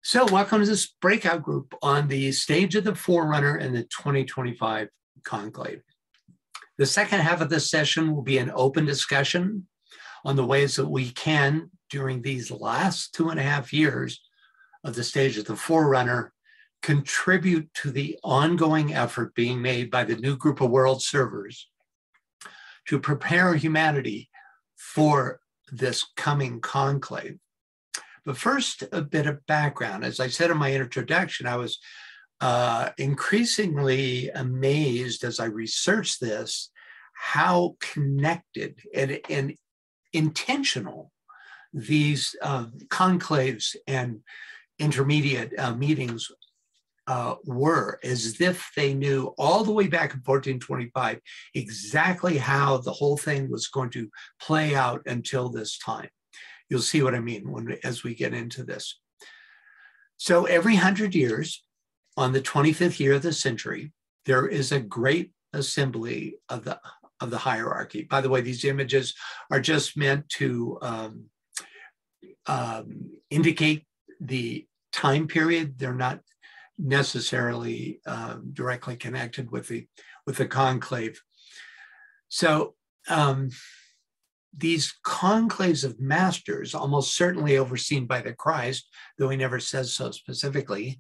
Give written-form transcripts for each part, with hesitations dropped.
So welcome to this breakout group on the stage of the Forerunner in the 2025 Conclave. The second half of this session will be an open discussion on the ways that we can, during these last 2.5 years of the stage of the Forerunner, contribute to the ongoing effort being made by the new group of world servers to prepare humanity for this coming conclave. But first, a bit of background. As I said in my introduction, I was increasingly amazed as I researched this, how connected and intentional these conclaves and intermediate meetings were, as if they knew all the way back in 1425 exactly how the whole thing was going to play out until this time. You'll see what I mean as we get into this. So every 100 years, on the 25th year of the century, there is a great assembly of the hierarchy. By the way, these images are just meant to indicate the time period. They're not necessarily directly connected with the conclave. So these conclaves of masters, almost certainly overseen by the Christ, though he never says so specifically,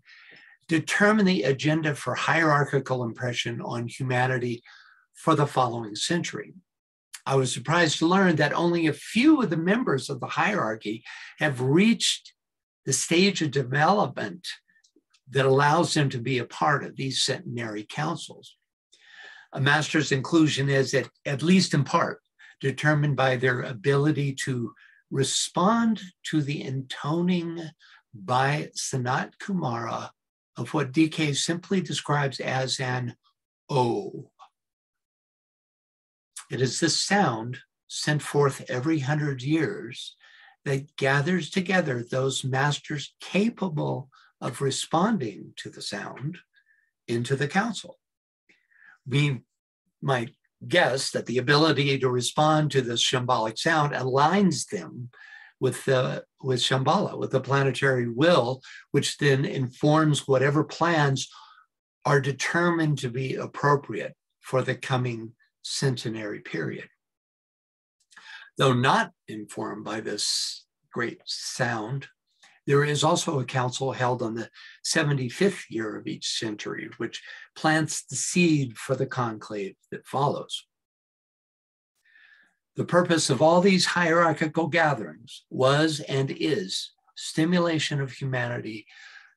determine the agenda for hierarchical impression on humanity for the following century. I was surprised to learn that only a few of the members of the hierarchy have reached the stage of development that allows them to be a part of these centenary councils. A master's inclusion is, at least in part, determined by their ability to respond to the intoning by Sanat Kumara of what DK simply describes as an O. It is this sound sent forth every 100 years that gathers together those masters capable of responding to the sound into the council. We might guess that the ability to respond to this Shambhalic sound aligns them with Shambhala, with the planetary will, which then informs whatever plans are determined to be appropriate for the coming centenary period. Though not informed by this great sound, there is also a council held on the 75th year of each century, which plants the seed for the conclave that follows. The purpose of all these hierarchical gatherings was and is stimulation of humanity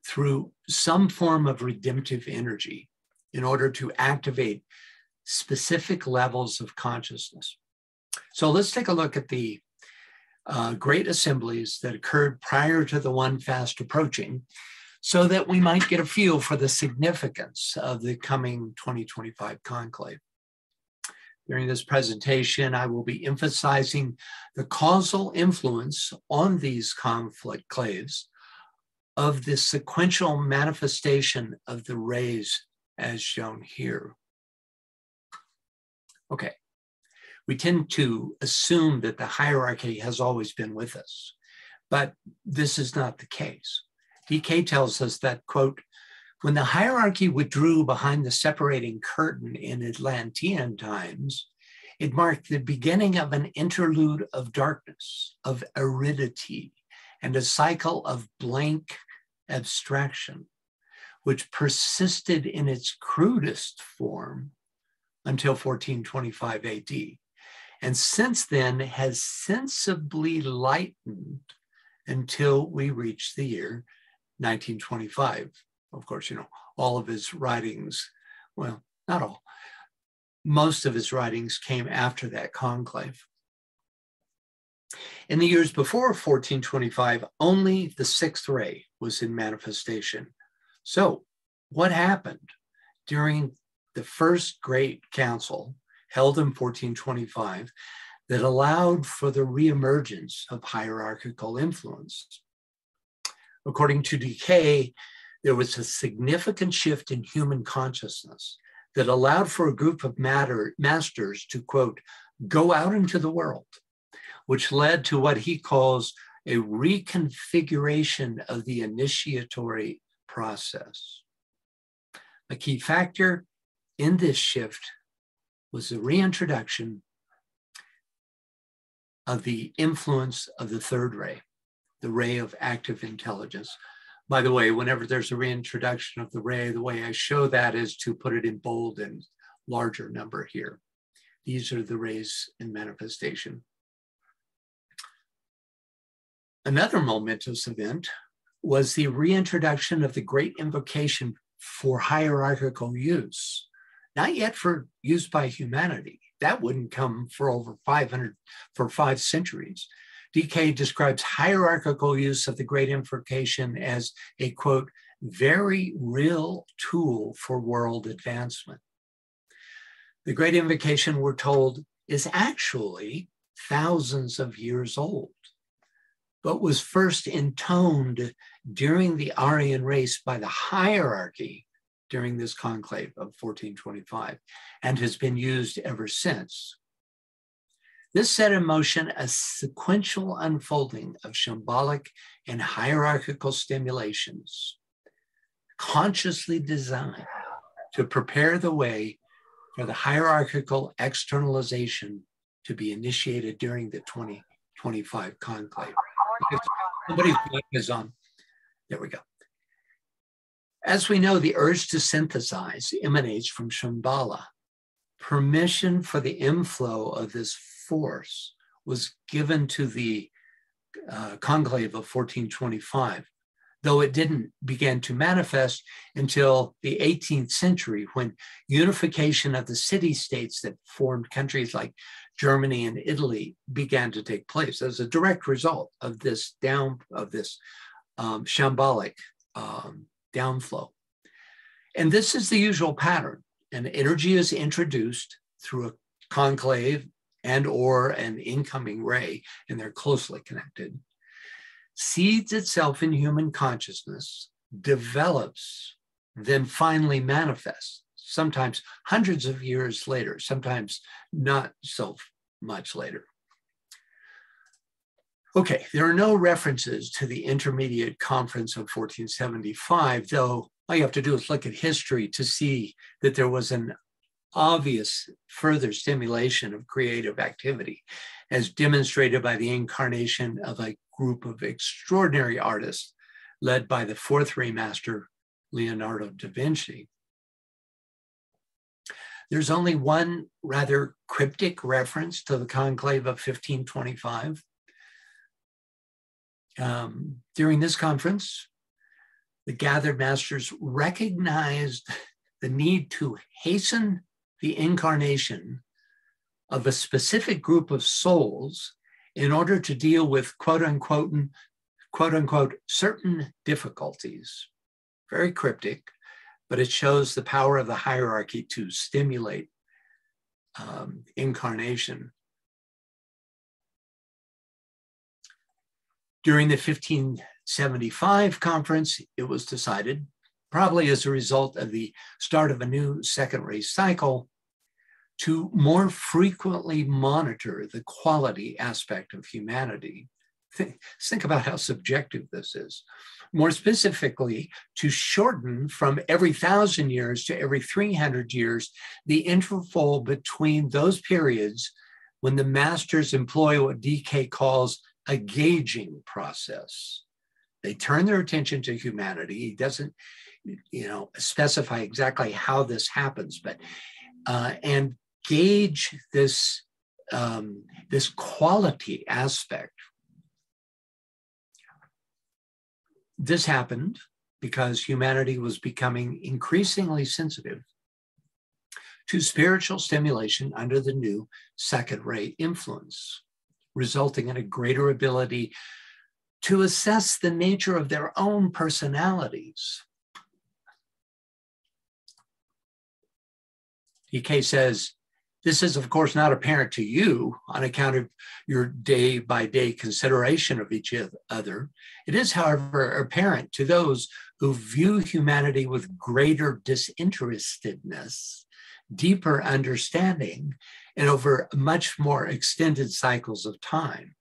through some form of redemptive energy in order to activate specific levels of consciousness. So let's take a look at the great assemblies that occurred prior to the one fast approaching, so that we might get a feel for the significance of the coming 2025 conclave. During this presentation, I will be emphasizing the causal influence on these conclaves of the sequential manifestation of the rays as shown here. Okay. We tend to assume that the hierarchy has always been with us, but this is not the case. DK tells us that, quote, when the hierarchy withdrew behind the separating curtain in Atlantean times, it marked the beginning of an interlude of darkness, of aridity, and a cycle of blank abstraction, which persisted in its crudest form until 1425 AD. And since then has sensibly lightened until we reach the year 1925. Of course, you know, all of his writings, well, not all, most of his writings came after that conclave. In the years before 1425, only the sixth ray was in manifestation. So what happened during the first great council held in 1425 that allowed for the reemergence of hierarchical influence? According to DK, there was a significant shift in human consciousness that allowed for a group of masters to, quote, go out into the world, which led to what he calls a reconfiguration of the initiatory process. A key factor in this shift was the reintroduction of the influence of the third ray, the ray of active intelligence. By the way, whenever there's a reintroduction of the ray, the way I show that is to put it in bold and larger number here. These are the rays in manifestation. Another momentous event was the reintroduction of the great invocation for hierarchical use, not yet for use by humanity. That wouldn't come for over 5 centuries. DK describes hierarchical use of the great invocation as a, quote, very real tool for world advancement. The great invocation, we're told, is actually thousands of years old, but was first intoned during the Aryan race by the hierarchy during this conclave of 1425 and has been used ever since. This set in motion a sequential unfolding of shambolic and hierarchical stimulations, consciously designed to prepare the way for the hierarchical externalization to be initiated during the 2025 conclave. Somebody's mic is on. There we go. As we know, the urge to synthesize emanates from Shambhala. Permission for the inflow of this force was given to the conclave of 1425, though it didn't begin to manifest until the 18th century, when unification of the city-states that formed countries like Germany and Italy began to take place as a direct result of this shambolic downflow. And this is the usual pattern. An energy is introduced through a conclave and or an incoming ray, and they're closely connected, seeds itself in human consciousness, develops, then finally manifests, sometimes hundreds of years later, sometimes not so much later. Okay, there are no references to the Intermediate Conference of 1475, though all you have to do is look at history to see that there was an obvious further stimulation of creative activity, as demonstrated by the incarnation of a group of extraordinary artists led by the fourth ray master, Leonardo da Vinci. There's only one rather cryptic reference to the conclave of 1525. During this conference, the gathered masters recognized the need to hasten the incarnation of a specific group of souls in order to deal with quote unquote, certain difficulties. Very cryptic, but it shows the power of the hierarchy to stimulate incarnation. During the 1575 conference, it was decided, probably as a result of the start of a new second ray cycle, to more frequently monitor the quality aspect of humanity. Think about how subjective this is. More specifically, to shorten from every 1,000 years to every 300 years, the interval between those periods when the masters employ what DK calls a gauging process. They turn their attention to humanity. He doesn't, specify exactly how this happens, but and gauge this this quality aspect. This happened because humanity was becoming increasingly sensitive to spiritual stimulation under the new second ray influence, resulting in a greater ability to assess the nature of their own personalities. DK says, this is, of course, not apparent to you on account of your day-by-day consideration of each other. It is, however, apparent to those who view humanity with greater disinterestedness, deeper understanding, and over much more extended cycles of time.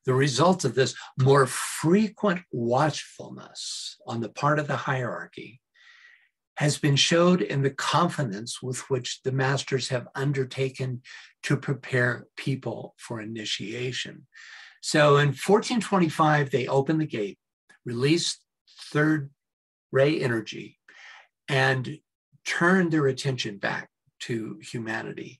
The result of this more frequent watchfulness on the part of the hierarchy has been showed in the confidence with which the masters have undertaken to prepare people for initiation. So in 1425, they opened the gate, released third ray energy, and turned their attention back to humanity.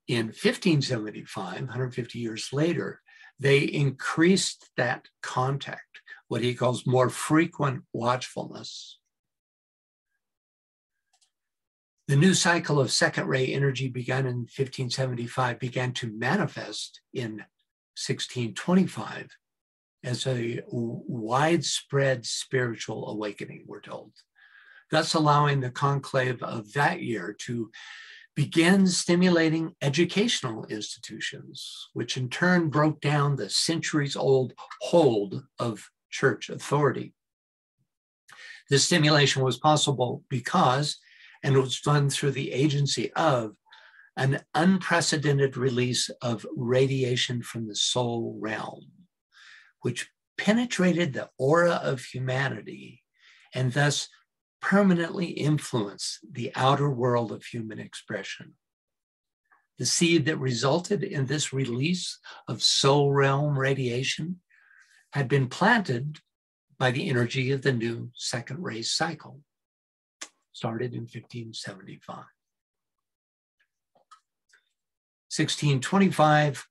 In 1575, 150 years later, they increased that contact, what he calls more frequent watchfulness. The new cycle of second ray energy begun in 1575 began to manifest in 1625 as a widespread spiritual awakening, we're told, thus allowing the conclave of that year to begin stimulating educational institutions, which in turn broke down the centuries-old hold of church authority. This stimulation was possible because, and it was done through the agency of, an unprecedented release of radiation from the soul realm, which penetrated the aura of humanity and thus permanently influence the outer world of human expression. The seed that resulted in this release of soul realm radiation had been planted by the energy of the new second ray cycle, started in 1575. 1625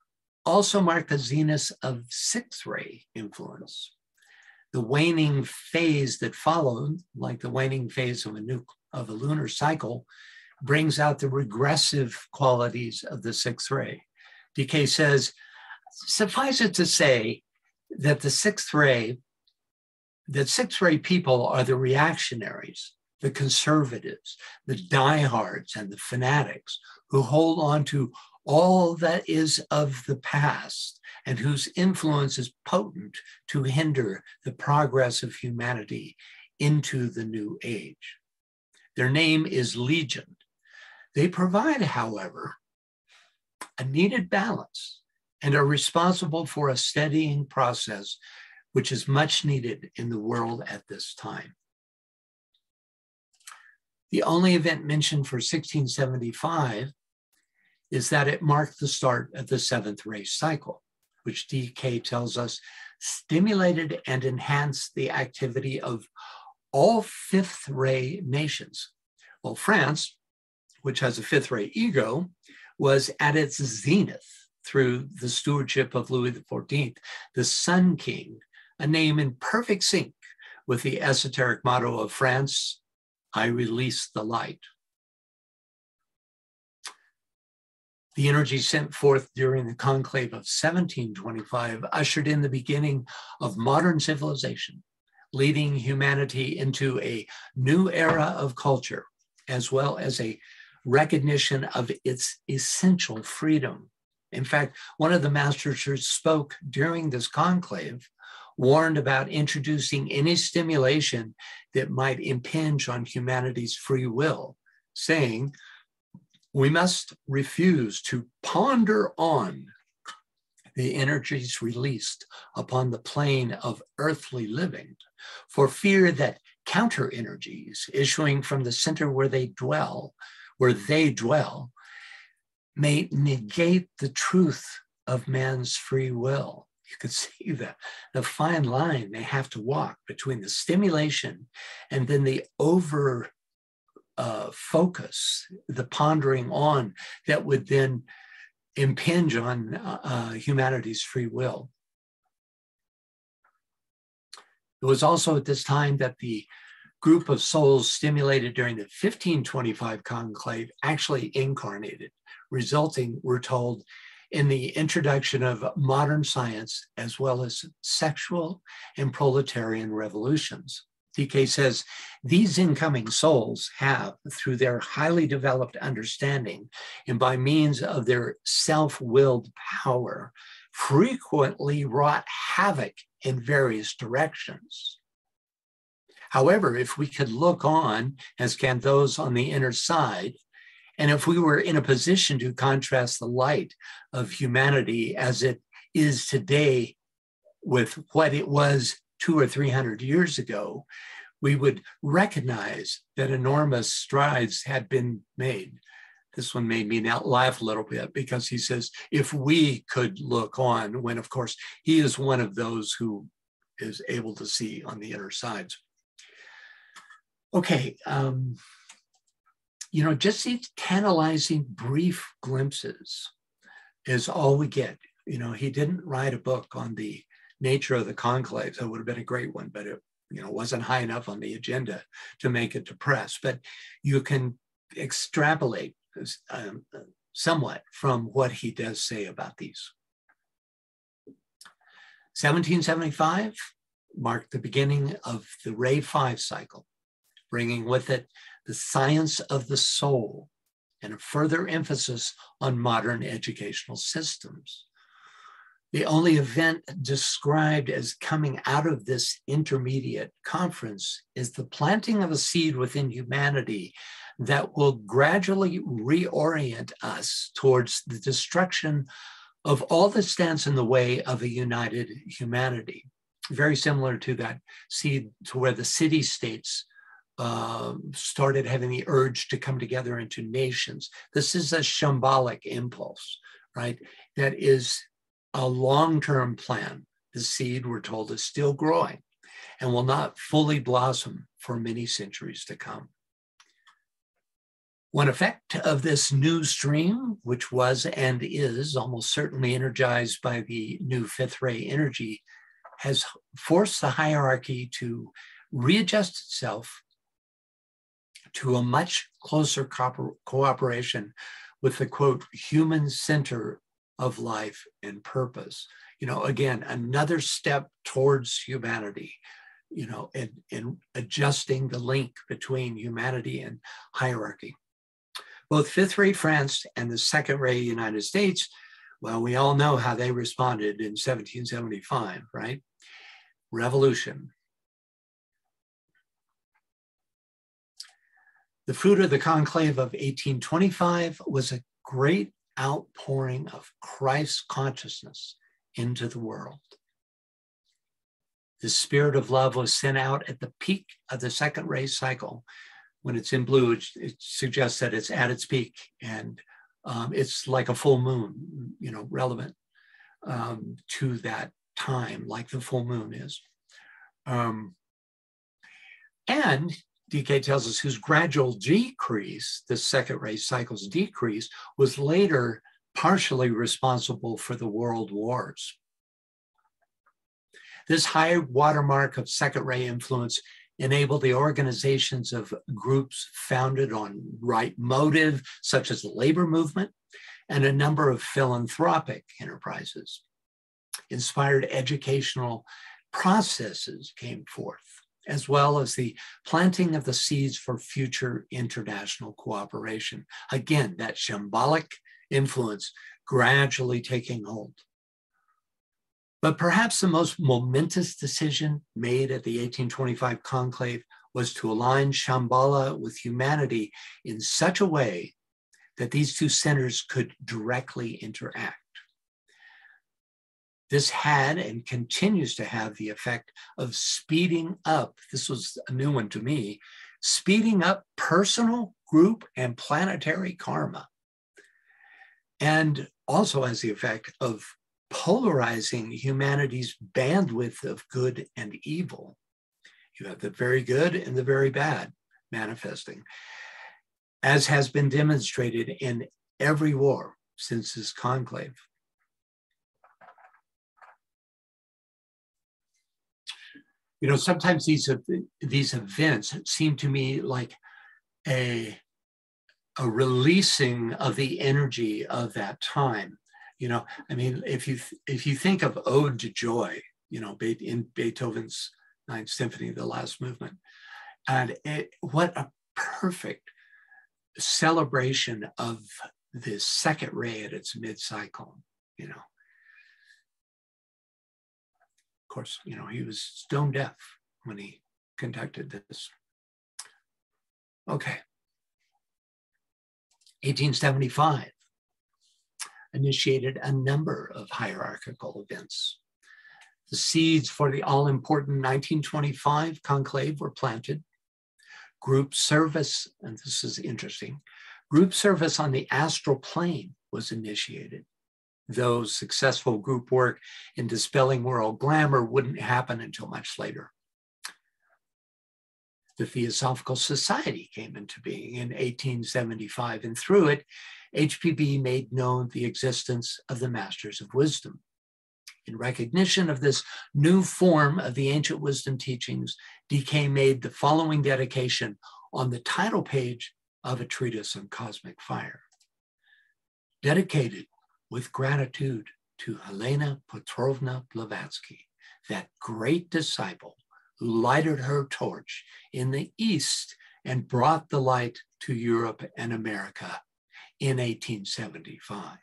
also marked the zenith of sixth ray influence. The waning phase that followed, like the waning phase of a lunar cycle, brings out the regressive qualities of the sixth ray. DK says, suffice it to say that the sixth ray people are the reactionaries, the conservatives, the diehards, and the fanatics who hold on to all that is of the past and whose influence is potent to hinder the progress of humanity into the new age. Their name is Legion. They provide, however, a needed balance and are responsible for a steadying process which is much needed in the world at this time. The only event mentioned for 1675 is that it marked the start of the seventh ray cycle, which DK tells us stimulated and enhanced the activity of all fifth ray nations. Well, France, which has a fifth ray ego, was at its zenith through the stewardship of Louis XIV, the Sun King, a name in perfect sync with the esoteric motto of France, I release the light. The energy sent forth during the conclave of 1725 ushered in the beginning of modern civilization, leading humanity into a new era of culture, as well as a recognition of its essential freedom. In fact, one of the masters who spoke during this conclave warned about introducing any stimulation that might impinge on humanity's free will, saying, we must refuse to ponder on the energies released upon the plane of earthly living, for fear that counter energies issuing from the center where they dwell, may negate the truth of man's free will. You could see the fine line they have to walk between the stimulation and then the focus, the pondering on that would then impinge on humanity's free will. It was also at this time that the group of souls stimulated during the 1525 conclave actually incarnated, resulting, we're told, in the introduction of modern science as well as sexual and proletarian revolutions. DK says, these incoming souls have, through their highly developed understanding and by means of their self-willed power, frequently wrought havoc in various directions. However, if we could look on, as can those on the inner side, and if we were in a position to contrast the light of humanity as it is today with what it was 200 or 300 years ago, we would recognize that enormous strides had been made. This one made me now laugh a little bit because he says, if we could look on, when of course he is one of those who is able to see on the inner sides. Okay, you know, just these tantalizing brief glimpses is all we get. You know, he didn't write a book on the nature of the conclave. That would have been a great one, but it, you know, wasn't high enough on the agenda to make it to press. But you can extrapolate somewhat from what he does say about these. 1775 marked the beginning of the Ray 5 cycle, bringing with it the science of the soul and a further emphasis on modern educational systems. The only event described as coming out of this intermediate conference is the planting of a seed within humanity that will gradually reorient us towards the destruction of all that stands in the way of a united humanity. Very similar to that seed, to where the city-states started having the urge to come together into nations. This is a shambolic impulse, right? That is a long-term plan. The seed, we're told, is still growing and will not fully blossom for many centuries to come. One effect of this new stream, which was and is almost certainly energized by the new fifth ray energy, has forced the hierarchy to readjust itself to a much closer cooperation with the, quote, human center of life and purpose. You know, again, another step towards humanity, you know, and adjusting the link between humanity and hierarchy. Both fifth ray France and the second ray United States, well, we all know how they responded in 1775, right? Revolution. The fruit of the conclave of 1825 was a great outpouring of Christ consciousness into the world. The spirit of love was sent out at the peak of the second ray cycle. When it's in blue, it suggests that it's at its peak, and it's like a full moon, you know, relevant to that time, like the full moon is. And DK tells us whose gradual decrease, the second ray cycle's decrease, was later partially responsible for the world wars. This high watermark of second ray influence enabled the organizations of groups founded on right motive, such as the labor movement, and a number of philanthropic enterprises. Inspired educational processes came forth, as well as the planting of the seeds for future international cooperation. Again, that shambolic influence gradually taking hold. But perhaps the most momentous decision made at the 1825 conclave was to align Shambhala with humanity in such a way that these two centers could directly interact. This had and continues to have the effect of speeding up, this was a new one to me, speeding up personal, group, and planetary karma. And also has the effect of polarizing humanity's bandwidth of good and evil. You have the very good and the very bad manifesting, as has been demonstrated in every war since this conclave. You know, sometimes these events seem to me like a releasing of the energy of that time. You know, I mean, if you think of Ode to Joy, you know, in Beethoven's Ninth Symphony, the last movement, and what a perfect celebration of the second ray at its mid-cycle, you know. Of course, you know, he was stone deaf when he conducted this. Okay. 1875 initiated a number of hierarchical events. The seeds for the all-important 1925 conclave were planted. Group service, and this is interesting, group service on the astral plane was initiated. Though successful group work in dispelling world glamour wouldn't happen until much later. The Theosophical Society came into being in 1875, and through it, HPB made known the existence of the Masters of Wisdom. In recognition of this new form of the ancient wisdom teachings, DK made the following dedication on the title page of a treatise on cosmic fire. Dedicated with gratitude to Helena Petrovna Blavatsky, that great disciple who lighted her torch in the East and brought the light to Europe and America in 1875.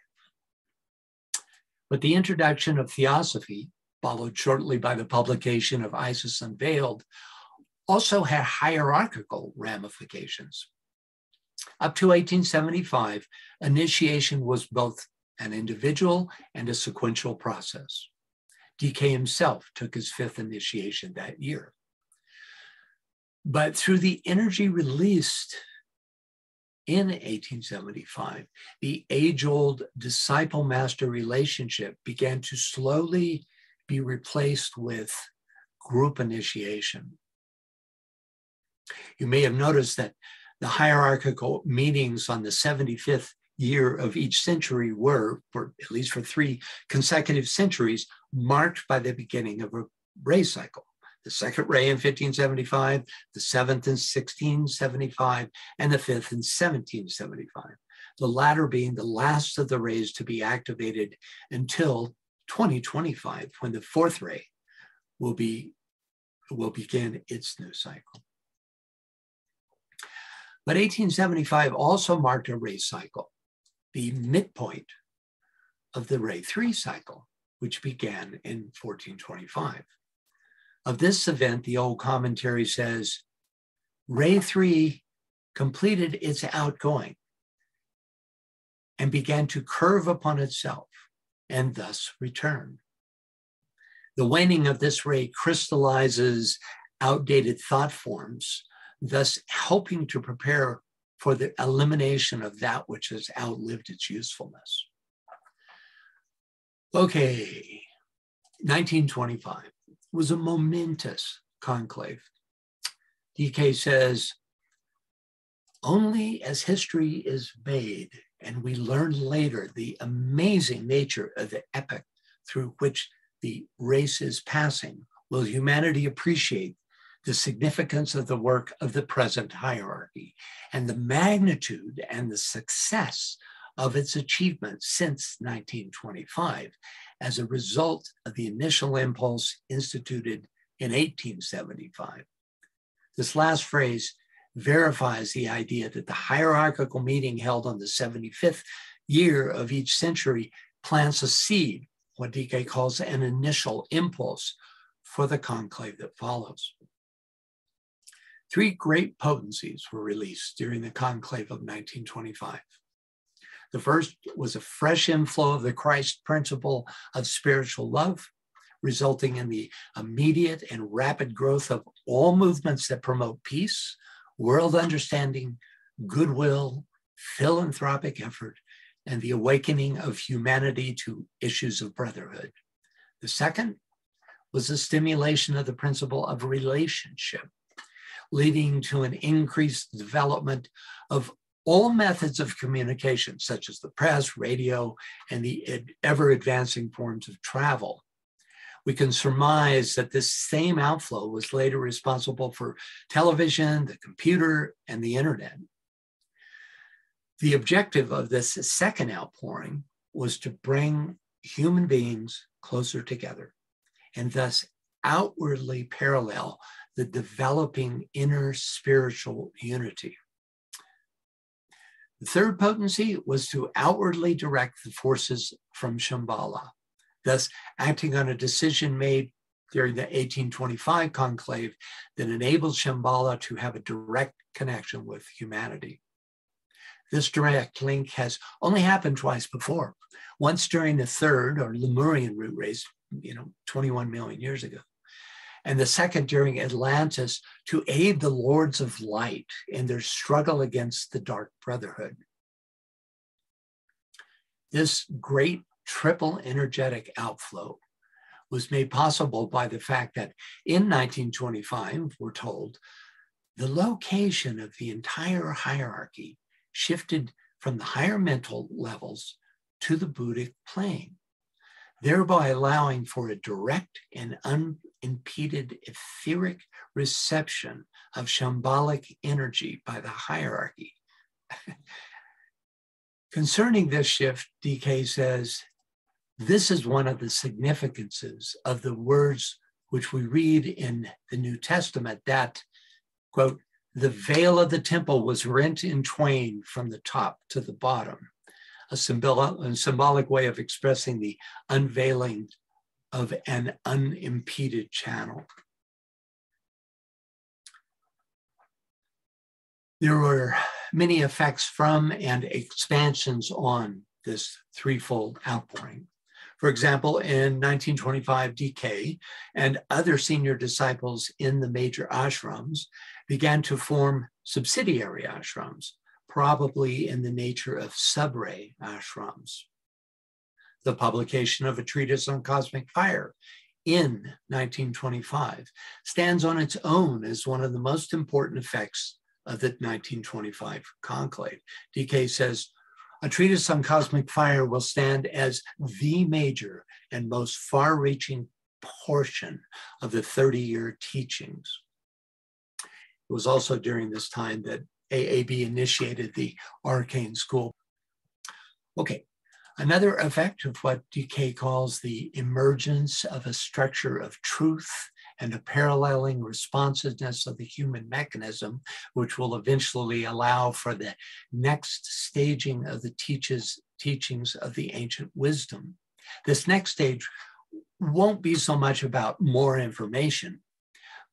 But the introduction of Theosophy, followed shortly by the publication of Isis Unveiled, also had hierarchical ramifications. Up to 1875, initiation was both an individual and a sequential process. DK himself took his 5th initiation that year. But through the energy released in 1875, the age-old disciple-master relationship began to slowly be replaced with group initiation. You may have noticed that the hierarchical meetings on the 75th year of each century were, at least for 3 consecutive centuries, marked by the beginning of a ray cycle. The second ray in 1575, the 7th in 1675, and the 5th in 1775. The latter being the last of the rays to be activated until 2025, when the 4th ray will begin its new cycle. But 1875 also marked a ray cycle, the midpoint of the ray 3 cycle, which began in 1425. Of this event, the old commentary says, ray 3 completed its outgoing and began to curve upon itself and thus return. The waning of this ray crystallizes outdated thought forms, thus helping to prepare for the elimination of that which has outlived its usefulness. Okay, 1925 was a momentous conclave. DK says, only as history is made and we learn later the amazing nature of the epoch through which the race is passing, will humanity appreciate the significance of the work of the present hierarchy and the magnitude and the success of its achievements since 1925 as a result of the initial impulse instituted in 1875. This last phrase verifies the idea that the hierarchical meeting held on the 75th year of each century plants a seed, what DK calls an initial impulse, for the conclave that follows. 3 great potencies were released during the conclave of 1925. The first was a fresh inflow of the Christ principle of spiritual love, resulting in the immediate and rapid growth of all movements that promote peace, world understanding, goodwill, philanthropic effort, and the awakening of humanity to issues of brotherhood. The second was the stimulation of the principle of relationship, leading to an increased development of all methods of communication, such as the press, radio, and the ever-advancing forms of travel. We can surmise that this same outflow was later responsible for television, the computer, and the internet. The objective of this second outpouring was to bring human beings closer together and thus outwardly parallel the developing inner spiritual unity. The third potency was to outwardly direct the forces from Shambhala, thus acting on a decision made during the 1825 conclave that enabled Shambhala to have a direct connection with humanity. This direct link has only happened twice before, once during the third or Lemurian root race 21 million years ago. And the second during Atlantis to aid the lords of light in their struggle against the dark brotherhood. This great triple energetic outflow was made possible by the fact that in 1925, we're told, the location of the entire hierarchy shifted from the higher mental levels to the Buddhic plane, thereby allowing for a direct and unimpeded etheric reception of shambhalic energy by the hierarchy. Concerning this shift, DK says, this is one of the significances of the words which we read in the New Testament that, quote, the veil of the temple was rent in twain from the top to the bottom, a symbolic way of expressing the unveiling of an unimpeded channel. There were many effects from and expansions on this threefold outpouring. For example, in 1925, DK and other senior disciples in the major ashrams began to form subsidiary ashrams, probably in the nature of sub-ray ashrams. The publication of a treatise on cosmic fire in 1925 stands on its own as one of the most important effects of the 1925 conclave. DK says, a treatise on cosmic fire will stand as the major and most far-reaching portion of the 30-year teachings. It was also during this time that AAB initiated the Arcane School. Okay, another effect of what DK calls the emergence of a structure of truth and a paralleling responsiveness of the human mechanism, which will eventually allow for the next staging of the teachings of the ancient wisdom. This next stage won't be so much about more information,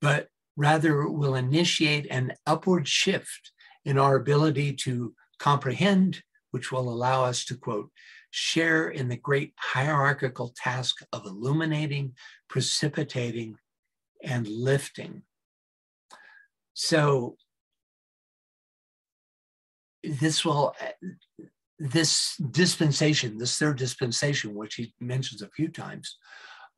but rather will initiate an upward shift in our ability to comprehend, which will allow us to, quote, share in the great hierarchical task of illuminating, precipitating, and lifting. So this dispensation, this third dispensation, which he mentions a few times,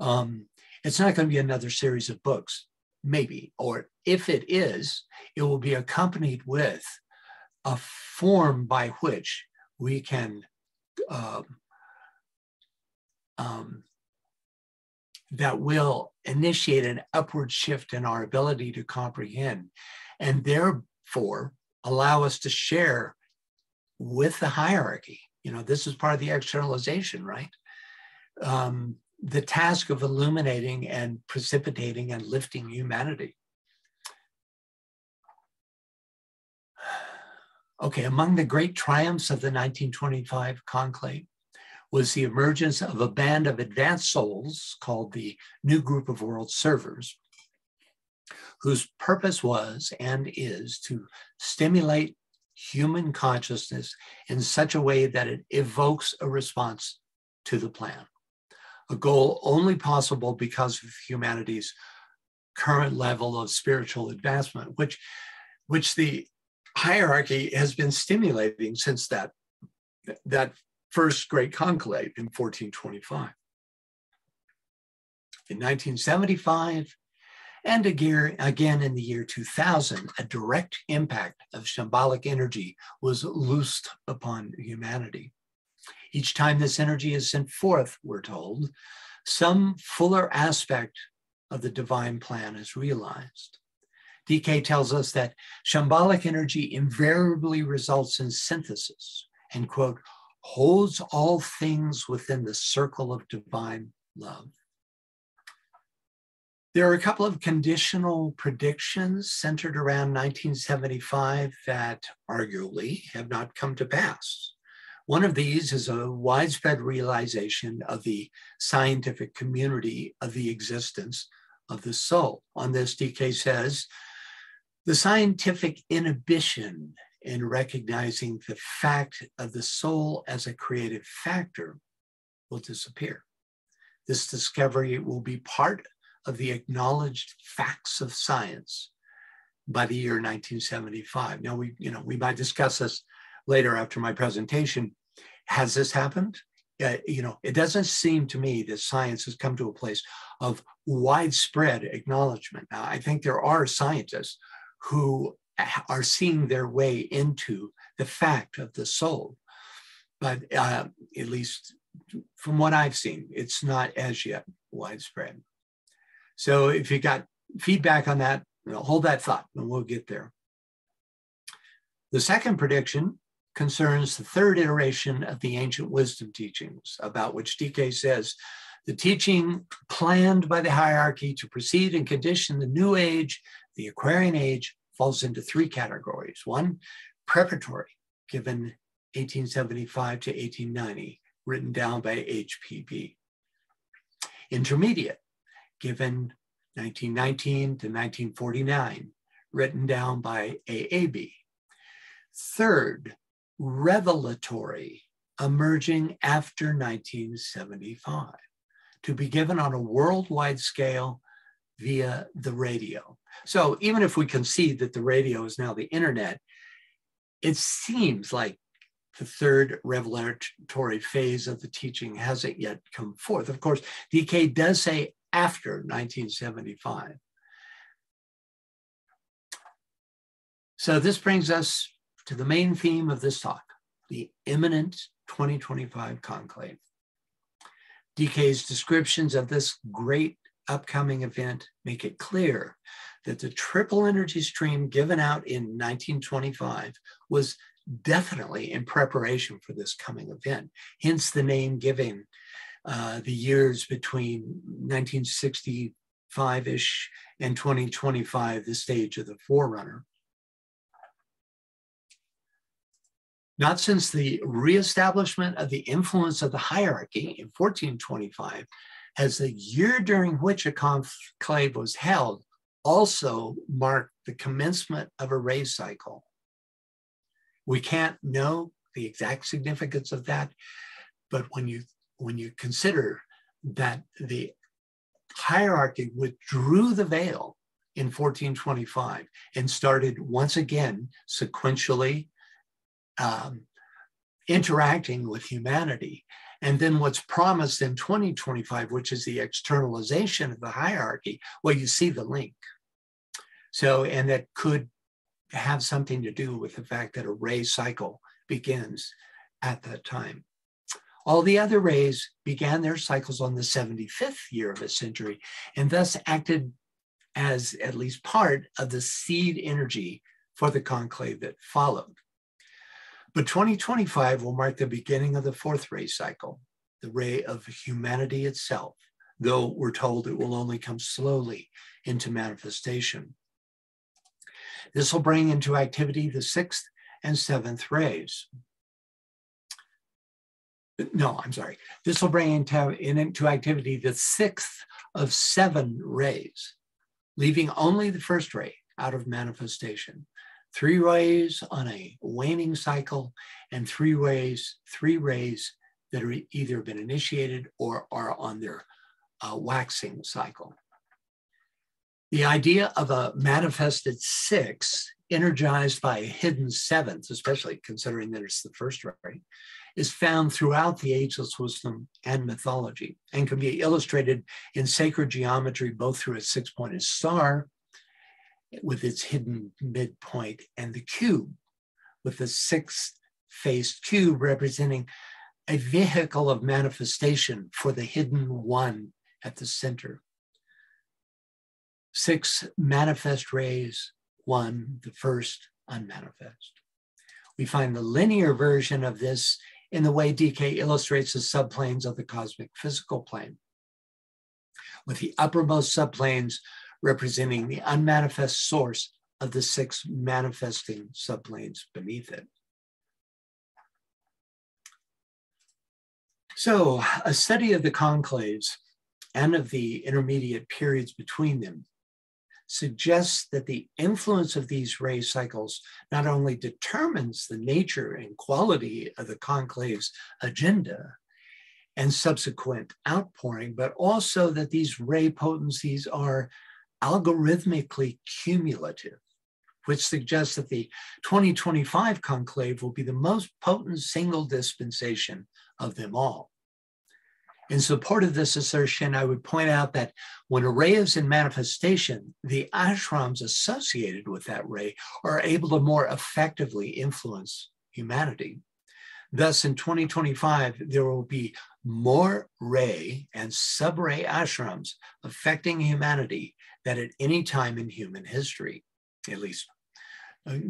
it's not going to be another series of books, maybe, or if it is, it will be accompanied with a form by which we can that will initiate an upward shift in our ability to comprehend and therefore allow us to share with the hierarchy. You know, this is part of the externalization, right? The task of illuminating and precipitating and lifting humanity. Okay, among the great triumphs of the 1925 conclave was the emergence of a band of advanced souls called the New Group of World Servers, whose purpose was and is to stimulate human consciousness in such a way that it evokes a response to the plan, a goal only possible because of humanity's current level of spiritual advancement, which the hierarchy has been stimulating since that first great conclave in 1425. In 1975, and again in the year 2000, a direct impact of shambhalic energy was loosed upon humanity. Each time this energy is sent forth, we're told, some fuller aspect of the divine plan is realized. DK tells us that shambhalic energy invariably results in synthesis and, quote, holds all things within the circle of divine love. There are a couple of conditional predictions centered around 1975 that arguably have not come to pass. One of these is a widespread realization of the scientific community of the existence of the soul. On this, DK says, the scientific inhibition in recognizing the fact of the soul as a creative factor will disappear. This discovery will be part of the acknowledged facts of science by the year 1975. Now, we might discuss this later after my presentation. Has this happened? It doesn't seem to me that science has come to a place of widespread acknowledgement. Now, I think there are scientists who are seeing their way into the fact of the soul. But at least from what I've seen, it's not as yet widespread. So if you got feedback on that, hold that thought and we'll get there. The second prediction concerns the third iteration of the ancient wisdom teachings, about which DK says, the teaching planned by the hierarchy to precede and condition the new age, the Aquarian age, falls into three categories. One, preparatory, given 1875 to 1890, written down by HPB. Intermediate, given 1919 to 1949, written down by AAB. Third, revelatory, emerging after 1975, to be given on a worldwide scale via the radio. So even if we concede that the radio is now the internet, it seems like the third revelatory phase of the teaching hasn't yet come forth. Of course, DK does say after 1975. So this brings us to the main theme of this talk, the imminent 2025 conclave. DK's descriptions of this great upcoming event make it clear that the triple energy stream given out in 1925 was definitely in preparation for this coming event, hence the name giving the years between 1965-ish and 2025, the stage of the forerunner. Not since the reestablishment of the influence of the hierarchy in 1425 has the year during which a conclave was held also marked the commencement of a ray cycle. We can't know the exact significance of that, but when you consider that the hierarchy withdrew the veil in 1425 and started once again sequentially interacting with humanity, and then what's promised in 2025, which is the externalization of the hierarchy, well, you see the link. So, and that could have something to do with the fact that a ray cycle begins at that time. All the other rays began their cycles on the 75th year of a century, and thus acted as at least part of the seed energy for the conclave that followed. But 2025 will mark the beginning of the fourth ray cycle, the ray of humanity itself, though we're told it will only come slowly into manifestation. This will bring into activity the sixth and seventh rays. No, I'm sorry. This will bring into activity the sixth of 7 rays, leaving only the first ray out of manifestation. 3 rays on a waning cycle, and 3 rays that are either been initiated or are on their waxing cycle. The idea of a manifested 6, energized by a hidden 7th, especially considering that it's the first ray, is found throughout the ageless wisdom and mythology, and can be illustrated in sacred geometry, both through a 6-pointed star with its hidden midpoint, and the cube with the 6-faced cube representing a vehicle of manifestation for the hidden 1 at the center. 6 manifest rays, 1, the first unmanifest. We find the linear version of this in the way DK illustrates the subplanes of the cosmic physical plane, with the uppermost subplanes representing the unmanifest source of the 6 manifesting subplanes beneath it. So, a study of the conclaves and of the intermediate periods between them suggests that the influence of these ray cycles not only determines the nature and quality of the conclave's agenda and subsequent outpouring, but also that these ray potencies are algorithmically cumulative, which suggests that the 2025 conclave will be the most potent single dispensation of them all. In support of this assertion, I would point out that when a ray is in manifestation, the ashrams associated with that ray are able to more effectively influence humanity. Thus, in 2025, there will be more ray and sub-ray ashrams affecting humanity than at any time in human history, at least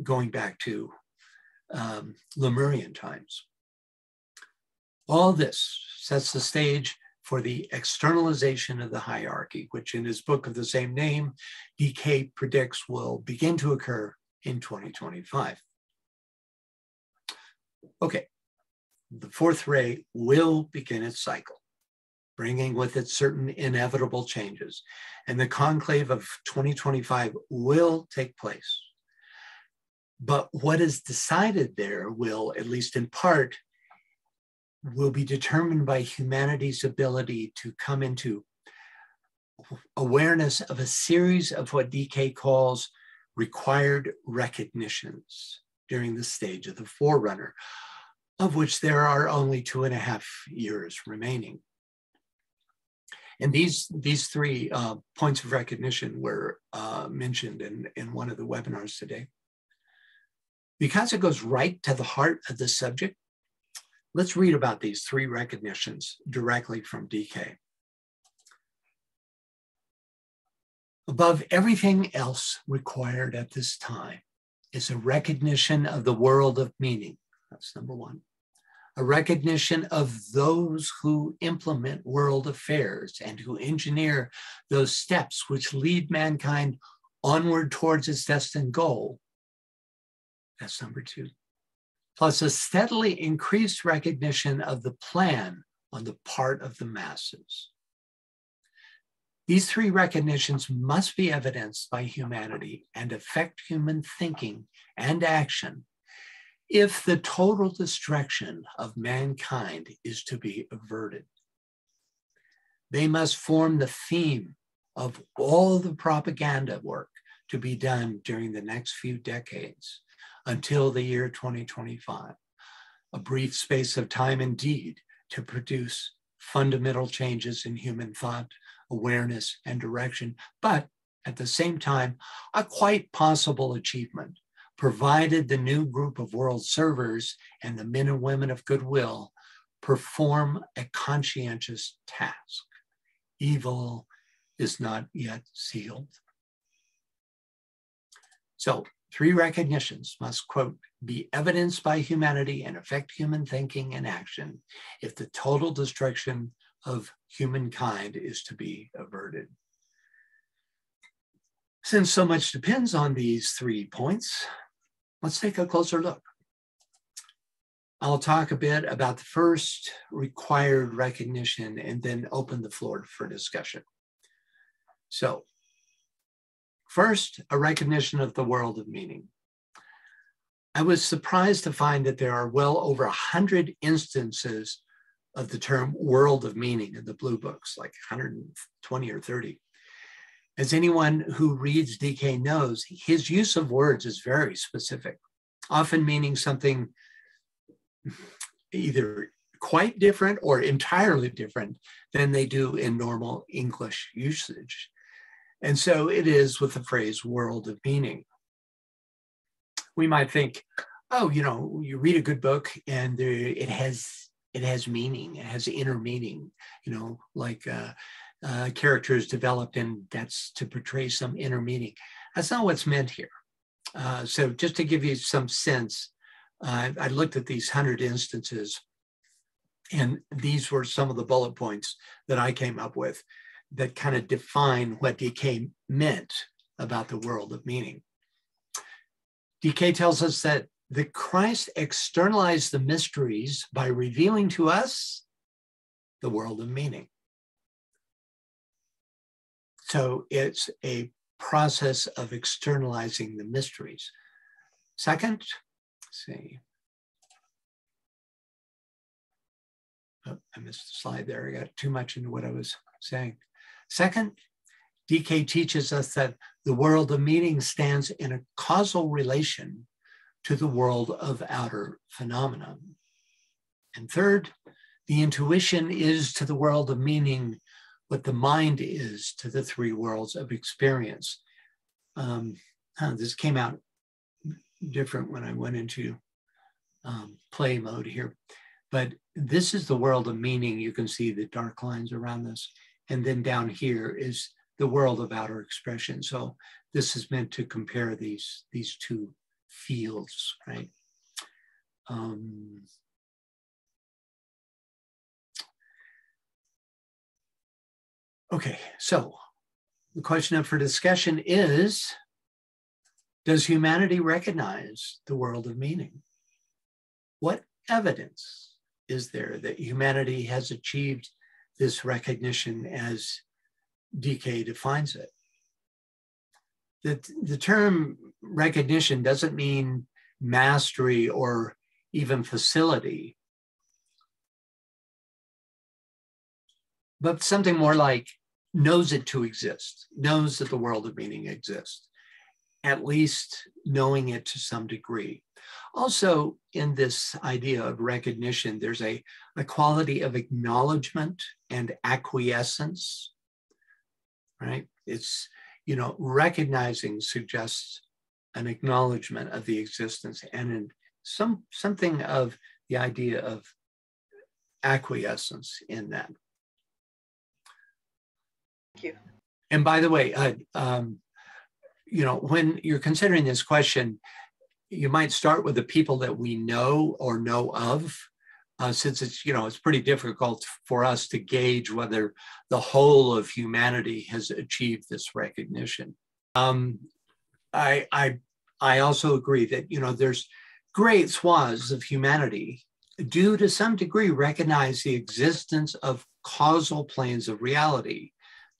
going back to Lemurian times. All this sets the stage for the externalization of the hierarchy, which in his book of the same name, DK predicts will begin to occur in 2025. Okay, the fourth ray will begin its cycle, bringing with it certain inevitable changes, and the conclave of 2025 will take place. But what is decided there will, at least in part, will be determined by humanity's ability to come into awareness of a series of what DK calls required recognitions during the stage of the forerunner, of which there are only 2.5 years remaining. And these three points of recognition were mentioned in one of the webinars today. Because it goes right to the heart of the subject, let's read about these three recognitions directly from DK. Above everything else required at this time is a recognition of the world of meaning. That's number one. A recognition of those who implement world affairs and who engineer those steps which lead mankind onward towards its destined goal. That's number two. Plus a steadily increased recognition of the plan on the part of the masses. These three recognitions must be evidenced by humanity and affect human thinking and action if the total destruction of mankind is to be averted. They must form the theme of all the propaganda work to be done during the next few decades until the year 2025, a brief space of time indeed to produce fundamental changes in human thought, awareness, and direction, but at the same time, a quite possible achievement, provided the new group of world servers and the men and women of goodwill perform a conscientious task. Evil is not yet sealed. So, three recognitions must, quote, be evidenced by humanity and affect human thinking and action if the total destruction of humankind is to be averted. Since so much depends on these 3 points, let's take a closer look. I'll talk a bit about the first required recognition and then open the floor for discussion. So, first, a recognition of the world of meaning. I was surprised to find that there are well over 100 instances of the term world of meaning in the blue books, like 120 or 30. As anyone who reads DK knows, his use of words is very specific, often meaning something either quite different or entirely different than they do in normal English usage. And so it is with the phrase world of meaning. We might think, oh, you know, you read a good book and it has meaning, it has inner meaning, you know, like characters developed, and that's to portray some inner meaning. That's not what's meant here. So just to give you some sense, I looked at these 100 instances, and these were some of the bullet points that I came up with that kind of define what DK meant about the world of meaning. DK tells us that the Christ externalized the mysteries by revealing to us the world of meaning. So it's a process of externalizing the mysteries. Second, let's see. Oh, I missed the slide there. I got too much into what I was saying. Second, DK teaches us that the world of meaning stands in a causal relation to the world of outer phenomena. And third, the intuition is to the world of meaning what the mind is to the three worlds of experience. This came out different when I went into play mode here, but this is the world of meaning. You can see the dark lines around this. And then down here is the world of outer expression. So this is meant to compare these two fields, right? Okay, so the question up for discussion is, does humanity recognize the world of meaning? What evidence is there that humanity has achieved this recognition as DK defines it? The term recognition doesn't mean mastery or even facility, but something more like knows it to exist, knows that the world of meaning exists, at least knowing it to some degree. Also, in this idea of recognition, there's a quality of acknowledgement and acquiescence, right? It's, you know, recognizing suggests an acknowledgement of the existence and something of the idea of acquiescence in that. Thank you. And by the way, you know, when you're considering this question, you might start with the people that we know or know of, since it's, you know, it's pretty difficult for us to gauge whether the whole of humanity has achieved this recognition. I also agree that, you know, there's great swaths of humanity do to some degree recognize the existence of causal planes of reality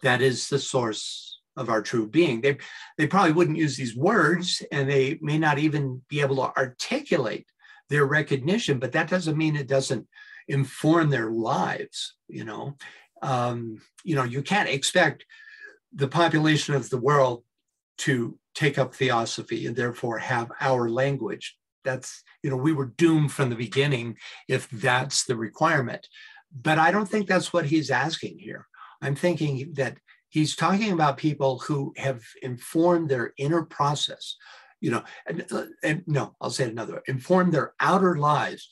that is the source of our true being. They probably wouldn't use these words, and they may not even be able to articulate their recognition, but that doesn't mean it doesn't inform their lives. You know, you can't expect the population of the world to take up theosophy and therefore have our language. That's, you know, we were doomed from the beginning if that's the requirement. But I don't think that's what he's asking here. I'm thinking that he's talking about people who have informed their inner process, you know, and no, I'll say it another way, informed their outer lives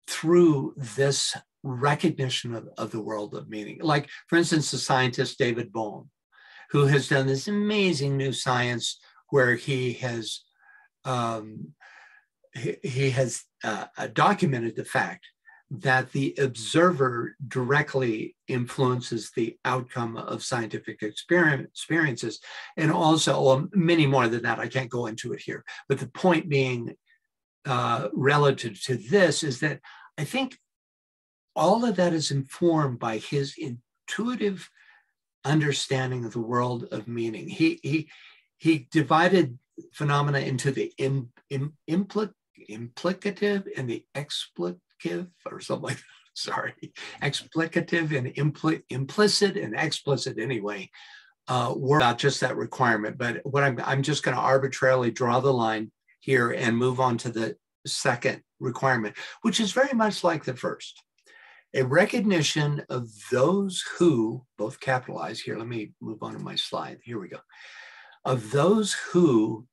through this recognition of the world of meaning. Like, for instance, the scientist David Bohm, who has done this amazing new science where he has documented the fact that the observer directly influences the outcome of scientific experiences, and also many more than that. I can't go into it here. But the point being, relative to this, is that I think all of that is informed by his intuitive understanding of the world of meaning. He divided phenomena into the implicative and the explicative, or something like that. Sorry, explicative and implicit and explicit anyway, were about just that requirement. But what I'm just going to arbitrarily draw the line here and move on to the second requirement, which is very much like the first. A recognition of those who, both capitalized here, let me move on to my slide. Here we go. Of those who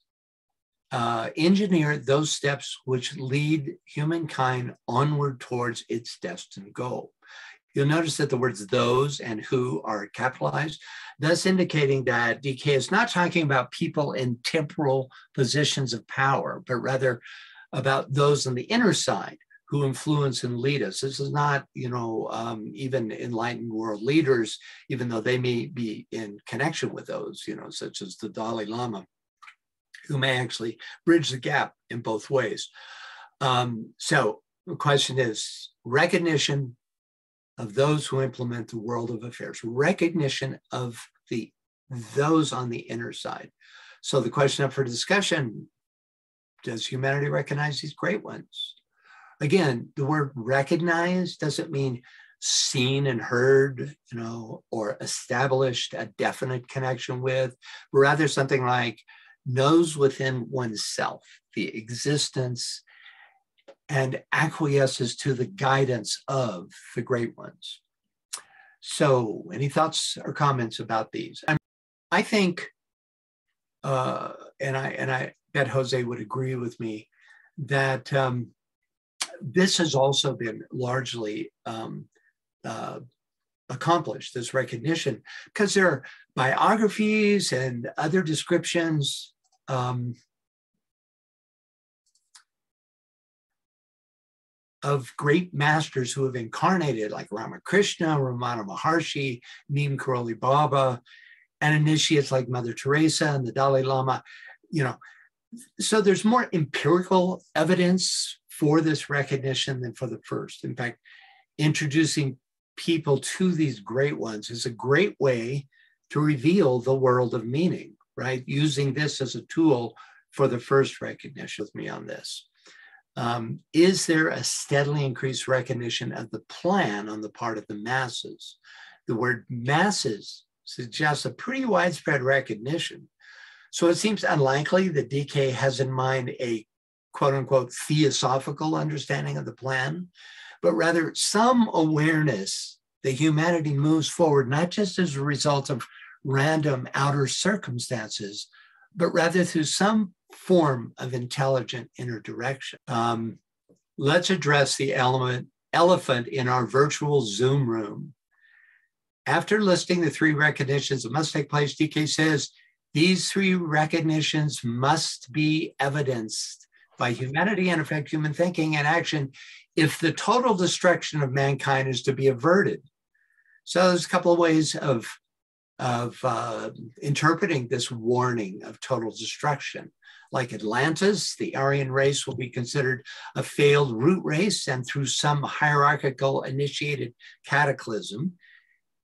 engineer those steps which lead humankind onward towards its destined goal. You'll notice that the words those and who are capitalized, thus indicating that DK is not talking about people in temporal positions of power, but rather about those on the inner side who influence and lead us. This is not, you know, even enlightened world leaders, even though they may be in connection with those, you know, such as the Dalai Lama, who may actually bridge the gap in both ways. So the question is recognition of those who implement the world of affairs, recognition of those on the inner side. So the question up for discussion, does humanity recognize these great ones? Again, the word recognize doesn't mean seen and heard, or established a definite connection with, but rather something like knows within oneself the existence and acquiesces to the guidance of the great ones. So, any thoughts or comments about these? I think, and I bet Jose would agree with me, that this has also been largely accomplished, this recognition, because there are biographies and other descriptions of great masters who have incarnated, like Ramakrishna, Ramana Maharshi, Neem Karoli Baba, and initiates like Mother Teresa and the Dalai Lama. So there's more empirical evidence for this recognition than for the first. In fact, introducing people to these great ones is a great way to reveal the world of meaning, right? Using this as a tool for the first recognition. With me on this. Is there a steadily increased recognition of the plan on the part of the masses? The word masses suggests a pretty widespread recognition. So it seems unlikely that DK has in mind a quote unquote theosophical understanding of the plan, but rather some awareness that humanity moves forward, not just as a result of random outer circumstances, but rather through some form of intelligent inner direction. Let's address the elephant in our virtual Zoom room. After listing the three recognitions that must take place, DK says, these three recognitions must be evidenced by humanity and affect human thinking and action if the total destruction of mankind is to be averted. So there's a couple of ways of interpreting this warning of total destruction. Like Atlantis, the Aryan race will be considered a failed root race, and through some hierarchical initiated cataclysm,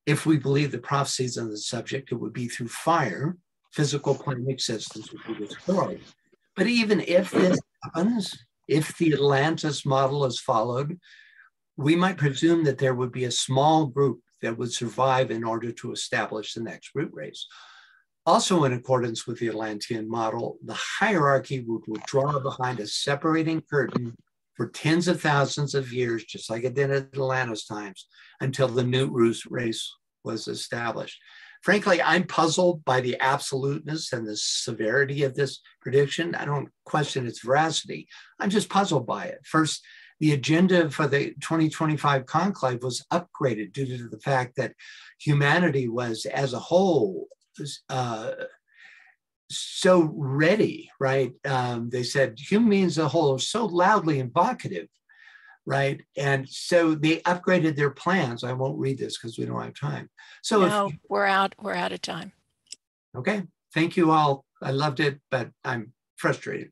if we believe the prophecies on the subject, it would be through fire, physical plane existence would be destroyed. But even if this happens, if the Atlantis model is followed, we might presume that there would be a small group that would survive in order to establish the next root race. Also, in accordance with the Atlantean model, the hierarchy would withdraw behind a separating curtain for tens of thousands of years, just like it did at Atlantis times, until the new root race was established. Frankly, I'm puzzled by the absoluteness and the severity of this prediction. I don't question its veracity. I'm just puzzled by it. First, the agenda for the 2025 conclave was upgraded due to the fact that humanity was, as a whole, so ready, right? They said human beings as a whole are so loudly evocative, right? And so they upgraded their plans. I won't read this because we don't have time. So no, we're out of time. Okay, thank you all. I loved it, but I'm frustrated.